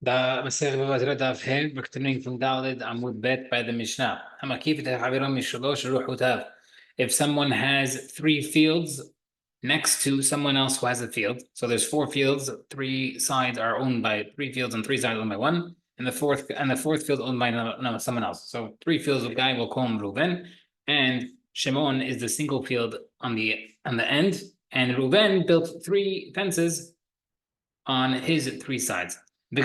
ده مسائل Batra Daf here. We're continuing from Daled Amud Bet by the Mishnah. If someone has three fields next to someone else who has a field, so there's four fields, three sides are owned by three fields, and three sides owned by one, and the fourth field owned by someone else. So three fields of guy, we'll call him Reuven, and Shimon is the single field on the end, and Reuven built three fences on his three sides. You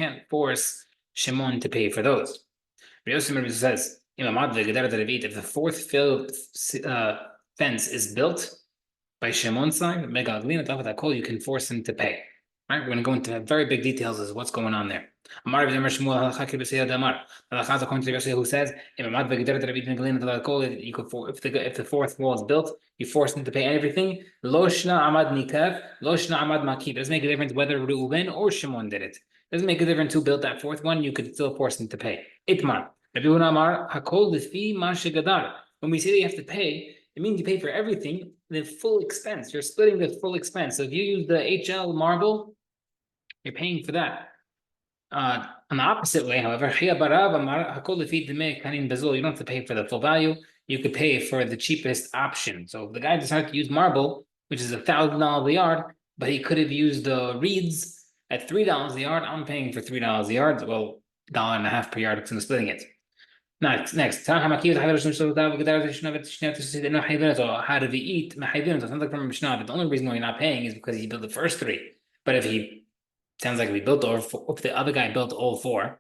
can't force Shimon to pay for those. Yosimir says, if the fourth fence is built by Shimon's side, you can force him to pay. Right? We're going to go into very big details as what's going on there. Who says if the fourth wall is built, you force him to pay everything. Doesn't make a difference whether Reuben or Shimon did it. Doesn't make a difference who built that fourth one. You could still force him to pay. Itmar. When we say that you have to pay, it means you pay for everything, the full expense. You're splitting the full expense. So if you use the HL marble, you're paying for that. On the opposite way, however, you don't have to pay for the full value. You could pay for the cheapest option. So if the guy decided to use marble, which is $1,000 a yard, but he could have used the reeds at $3 a yard, I'm paying for $3 a yard. Well, $1.50 per yard because I'm splitting it. Next. How do we eat? Sounds like from Mishnah, but the only reason why you're not paying is because he built the first three. But if he sounds like we built if the other guy built all four,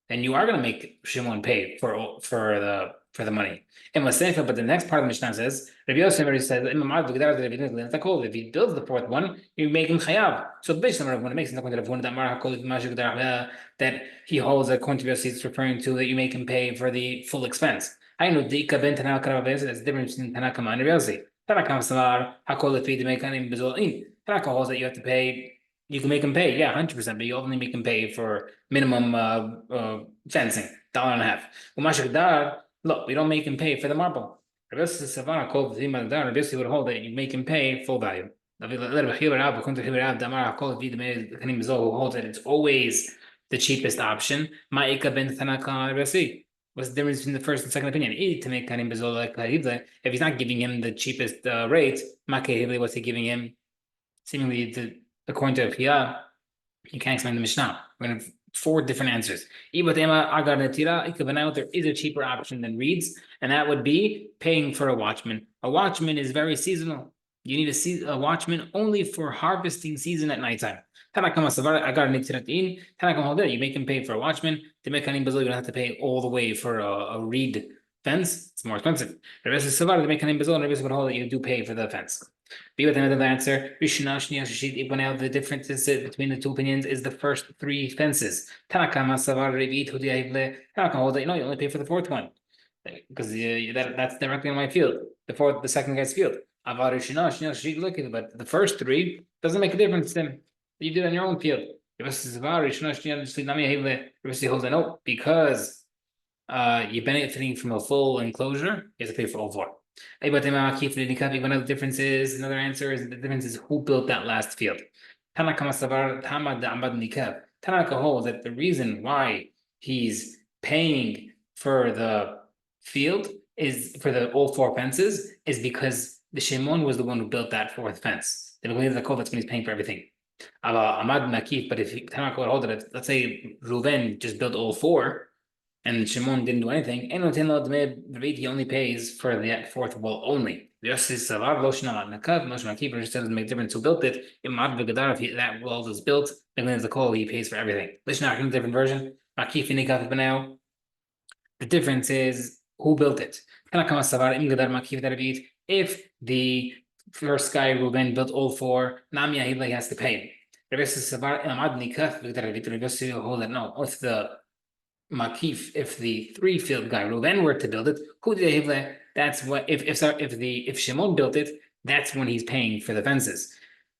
then you are going to make Shimon pay for the money. But the next part of the Mishnah says, Rabbi Yosef says, if he builds the fourth one, you make him chayav. So based on when it makes that he holds according to Yosef, it's referring to that you make him pay for the full expense. I know that's the difference between Tanakama and Rabbi Yosef. Tanaka holds that you have to pay. You can make him pay, yeah, 100%, but you only make him pay for minimum fencing, $1.50. Look, we don't make him pay for the marble. Rabbi would hold that you make him pay full value. Who holds that it's always the cheapest option. What's the difference between the first and second opinion? If he's not giving him the cheapest rate, what's he giving him? Seemingly, according to Pia, you can't explain the Mishnah. We're going to have four different answers. There is a cheaper option than reeds, and that would be paying for a watchman. A watchman is very seasonal. You need a watchman only for harvesting season at nighttime. You make him pay for a watchman. You don't have to pay all the way for a reed fence. It's more expensive. Would hold that you do pay for the fence. Be with another answer. The difference between the two opinions is the first three fences. Tanaka hold that you only pay for the fourth one because that's directly on my field. The second guy's field. But the first three doesn't make a difference to him. You do it on your own field. Holds that no, because you're benefiting from a full enclosure, you have to pay for all four. Another difference is the difference is who built that last field. Tanaka holds that the reason why he's paying for the field is for all four fences is because the Shimon was the one who built that fourth fence. They believe that's when he's paying for everything. But if Tanaka would hold that, let's say Reuven just built all four, and Shimon didn't do anything, he only pays for the fourth wall only. Just doesn't make a difference who built it. If that wall is built, then there's the call, he pays for everything. Different version. The difference is who built it. If the first guy, Reuben, built all four, he has to pay. Hold that no, if the Makif, if the three field guy Reuven were to build it, that's what if Shimon built it, that's when he's paying for the fences.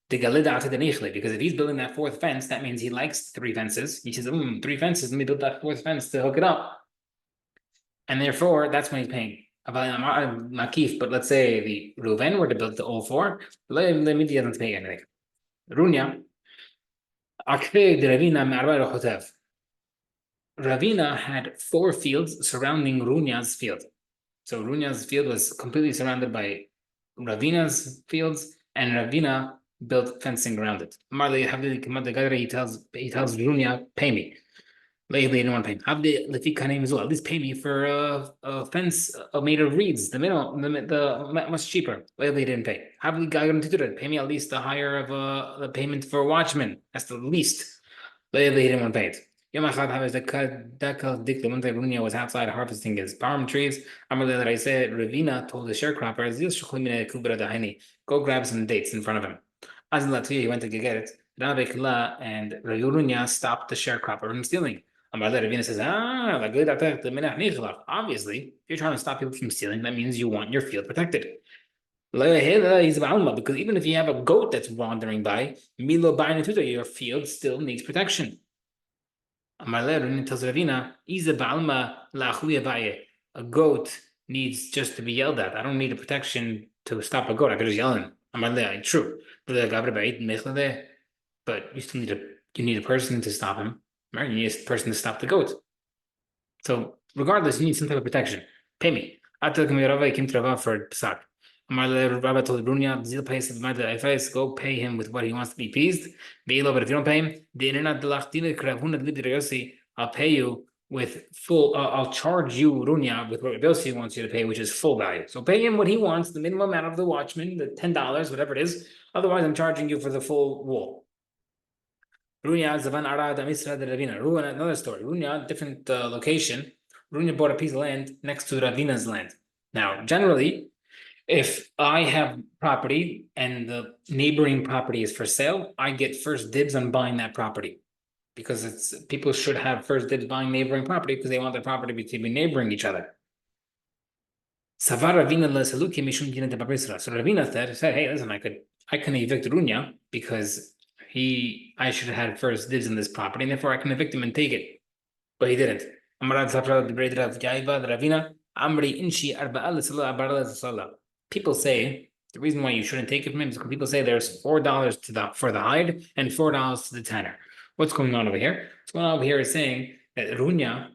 Because if he's building that fourth fence, that means he likes three fences. He says, three fences, let me build that fourth fence to hook it up. And therefore, that's when he's paying. Makif, but let's say the Reuven were to build the all four, he doesn't pay anything. Runya, Ravina had 4 fields surrounding Runya's field. So Runya's field was completely surrounded by Ravina's fields, and Ravina built fencing around it. He tells Runya, pay me. Lately, didn't want to pay him. At least pay me for a fence made of reeds. The much cheaper. Lately, didn't pay. Pay me at least the higher of the payment for a watchman. That's the least. Lately, didn't want to pay it. Yom Echad Havesh Dekal Dik. One day Runia was outside harvesting his palm trees. That I said, Ravina told the sharecroppers, go grab some dates in front of him. As he went to get it. And Runia stopped the sharecropper from stealing. Ravina says, obviously, if you're trying to stop people from stealing, that means you want your field protected. Because even if you have a goat that's wandering by, your field still needs protection. Ravina tells Ravina, a goat needs just to be yelled at. I don't need a protection to stop a goat. I could just yell at him. True. But you still need a person to stop him. Right? You need a person to stop the goat. So regardless, you need some type of protection. Pay me. For Psak. Rabbi told Brunia, Zil pays the go pay him with what he wants to be appeased. But if you don't pay him, I'll pay you with full, I'll charge you, Runya, with what Rabbi wants you to pay, which is full value. So pay him what he wants, the minimum amount of the watchman, the $10, whatever it is. Otherwise, I'm charging you for the full wall. Runya Zavan Arad Amisra de Ravina. Runya, another story. Runya, different location. Runya bought a piece of land next to Ravina's land. Now, generally, if I have property and the neighboring property is for sale, I get first dibs on buying that property because people should have first dibs buying neighboring property because they want their property to be neighboring each other. Savar Ravina Lesaluki Mishum Dina de Babrisra. So Ravina said, hey, listen, I can evict Runya because I should have had first dibs in this property, and therefore I can evict him and take it. But he didn't. People say the reason why you shouldn't take it from him is because people say there's $4 for the hide and $4 to the tanner. What's going on over here? What's going on over here is saying that Runya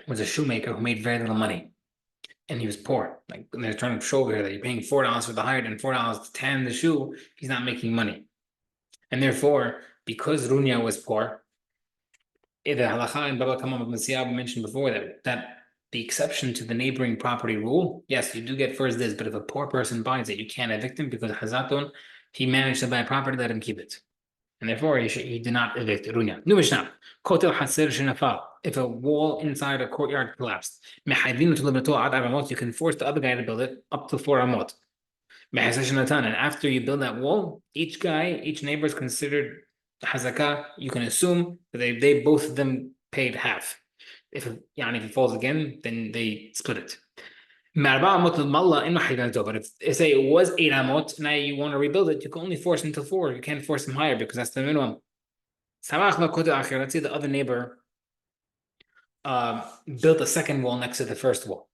was a shoemaker who made very little money. And he was poor. Like they're trying to show over here that you're paying $4 for the hide and $4 to tan the shoe. He's not making money. And therefore, because Runya was poor, the halacha and Baba Kama Masiab mentioned before that the exception to the neighboring property rule, yes, you do get first this, but if a poor person buys it, you can't evict him because Hazatun, he managed to buy property, let him keep it. And therefore, he did not evict Runya. New Mishnah. Kotel Hasir Shinafal. If a wall inside a courtyard collapsed, you can force the other guy to build it up to 4 amot. And after you build that wall, each neighbor is considered hazakah. You can assume that they both of them paid half. If it falls again, then they split it. But if say it was 8 amot, now you want to rebuild it, you can only force him to 4. You can't force him higher because that's the minimum. Let's say the other neighbor built a second wall next to the first wall.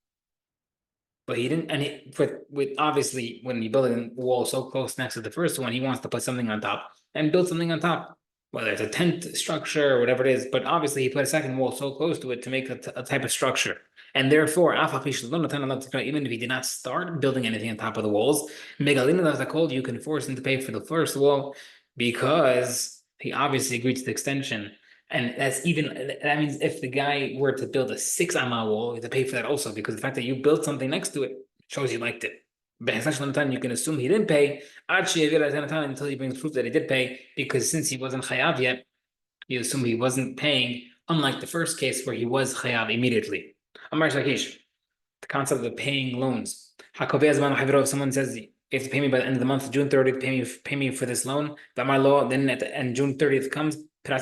But he didn't, and with obviously when you build a wall so close next to the first one, he wants to put something on top and build something on top, whether it's a tent structure or whatever it is. But obviously, he put a second wall so close to it to make a type of structure, and therefore, even if he did not start building anything on top of the walls, you can force him to pay for the first wall because he obviously agreed to the extension. And that means if the guy were to build a 6 amma wall, you have to pay for that also, because the fact that you built something next to it shows you liked it. But you can assume he didn't pay until he brings proof that he did pay, because since he wasn't chayav yet, you assume he wasn't paying, unlike the first case where he was chayav immediately. The concept of paying loans. If someone says, you have to pay me by the end of the month, June 30th, pay me for this loan, then June 30th comes, I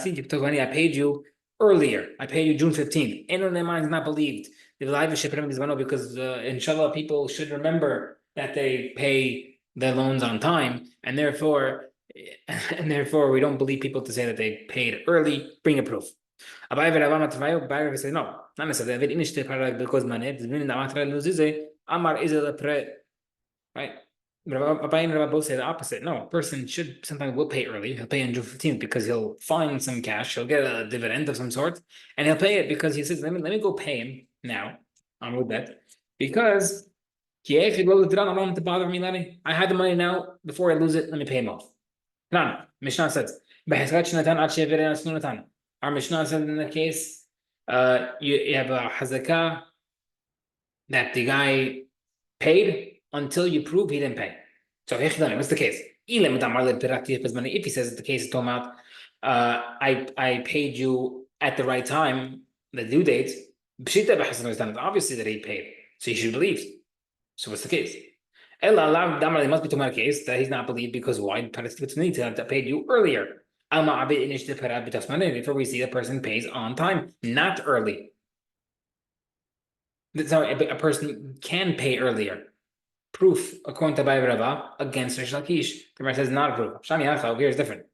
paid you earlier. I paid you June 15th. Anyone is not believed. Because inshallah, people should remember that they pay their loans on time, and therefore we don't believe people to say that they paid early. Bring a proof. Abaye say no, not necessarily. Right? Abai and Rabba both say the opposite. No, a person should sometimes will pay early. He'll pay on June 15th because he'll find some cash. He'll get a dividend of some sort, and he'll pay it because he says, "Let me go pay him now on with that because I don't want him to bother me. Let me. I had the money now. Before I lose it, let me pay him off." No, Mishnah says, our Mishnah said in the case, you have a hazakah that the guy paid until you prove he didn't pay. So what's the case? If he says the case is talking about I paid you at the right time, the due date, obviously that he paid. So you should believe. So what's the case? It must be talking about a case that he's not believed because why? To paid you earlier. Therefore, we see the person pays on time, not early. Sorry, a person can pay earlier. Proof, according to Abai Rava, against Rish Lakish. The Gemara says not a proof. Shani Hacha, here is different.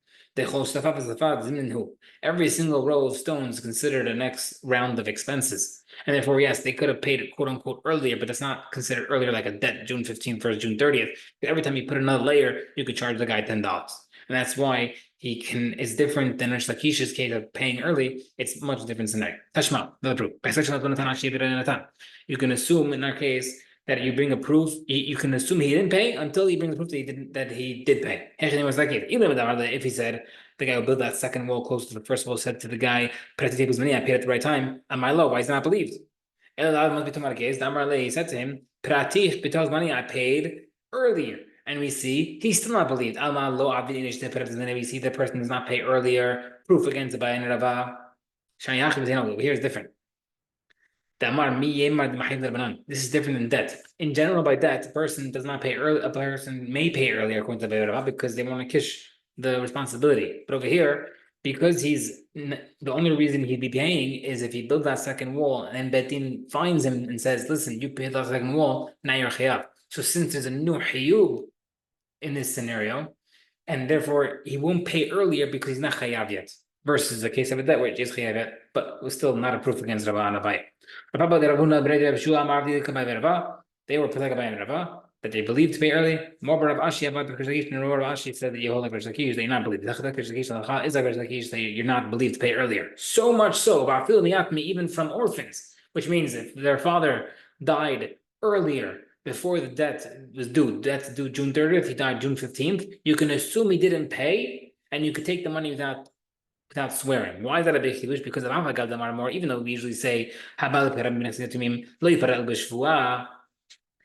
Every single row of stones is considered a next round of expenses. And therefore, yes, they could have paid it quote unquote earlier, but that's not considered earlier like a debt, June 15th versus June 30th. Every time you put another layer, you could charge the guy $10. And that's why he can, it's different than Rish Lakish's case of paying early. It's much different than that. Tashma, another proof. You can assume in our case that you bring a proof, you can assume he didn't pay until you bring the proof that he did pay. If he said the guy who built that second wall close to the first wall said to the guy, I paid at the right time, am I low? Why is he not believed? He said to him, I paid earlier. And we see he's still not believed. We see the person does not pay earlier. Proof against the Bayan Rava. Here is different. This is different than debt. In general, by debt, a person does not pay early. A person may pay earlier according to Be'er because they want to kish the responsibility. But over here, because he's the only reason he'd be paying is if he builds that second wall and Betin finds him and says, "Listen, you paid that second wall, now you're chayav." So since there's a new hiyub in this scenario, and therefore he won't pay earlier because he's not chayav yet. Versus the case of a debt which is chayav yet, but it was still not a proof against Rabba and Abai. They were protected by Rava that they believed to pay early. More Rav Ashi about the Krish and Rav Ashi said that you hold like Krish Lakish, they not believe. The Krish is like Krish Lakish, you're not believed to pay earlier. So much so, even from orphans, which means if their father died earlier before the debt was due, debt's due June 30th, he died June 15th, you can assume he didn't pay, and you could take the money without swearing. Why is that a big chidush? Because of Amagad Damar more, even though we usually say,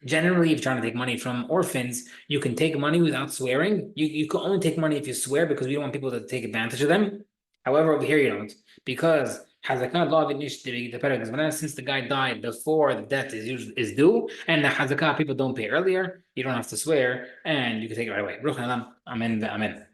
generally, if you're trying to take money from orphans, you can take money without swearing. You can only take money if you swear because we don't want people to take advantage of them. However, over here you don't. Because Hazakah law of the since the guy died before the debt is due, and the Hazakah people don't pay earlier, you don't have to swear, and you can take it right away. Amen. Amen.